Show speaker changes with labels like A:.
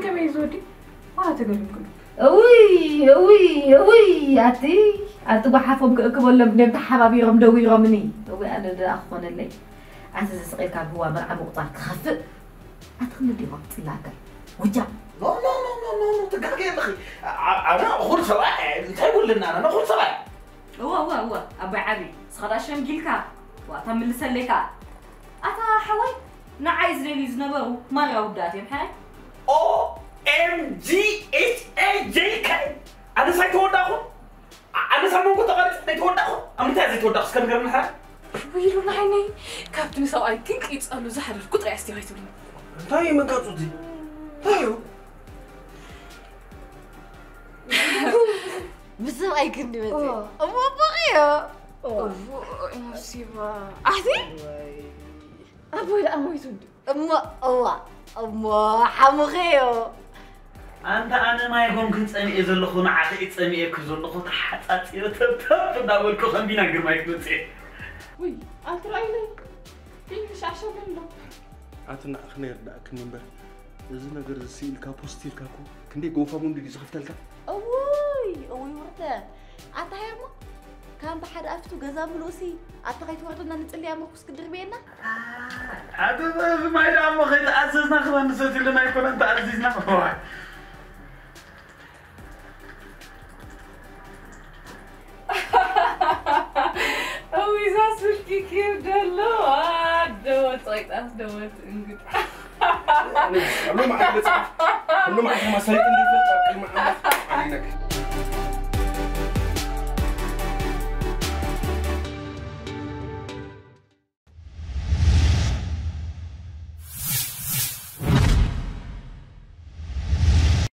A: كم يزودي ما تقولكم
B: اوي أتي بحافظ كقبل لما تحبابي رمدوي رمني اوي أنا ده أخون اللي عزيز صغير هو مرعى مقطع تخفق أدخل دي وقت لاقل وجا
C: لا تقاقي أخي أنا أخون صلاة أنت يقول لنا أنا أخون صلاة
A: هو أبو عبي صداشم جيلكا وأتمل سلكا أتا حوي نعايز لي زنبرو ما يوداتي محي
C: OMGHAJK أنا سايتوداخو أنا سامعك تقارن سايتوداخو أمي تازي توداخو سكان قبل الحرب
A: ويلو نعيني كابتن سواي كينك يتسألوا زحر كتر عستي هايتوني
C: تاي من قصدي تايو
D: بسم أي كني بدي أما بغيا
A: مصيبة أحدي أبوي لا أموي تودي
D: أما حمغيو
C: أنا ما يكون كنت أمي إذا لخونا عقيت أمي إكزون لخو تحت تب داولكو خمبينا غير ما يكون سي
A: وي أنت رأيني فيك شاشة منه
E: أتنا أخني رداك نمبر إذا نقدر نسيل كابوستيل كاكو كندي جوفا من دي صحفت لك
D: أوي ورده أتهيأ كان بحر أفتو جزام لوسي أتغيت وردنا نتقلي أما خس كدر بينا
C: هذا ما يدعم خيط عززنا خوان نسيت لنا يكون أنت عزيزنا
A: أوي زاسولكي كيف دلو دوت طيب دوت انقد
E: كله معك كله معك ما سيكون دي في الكلمة عليك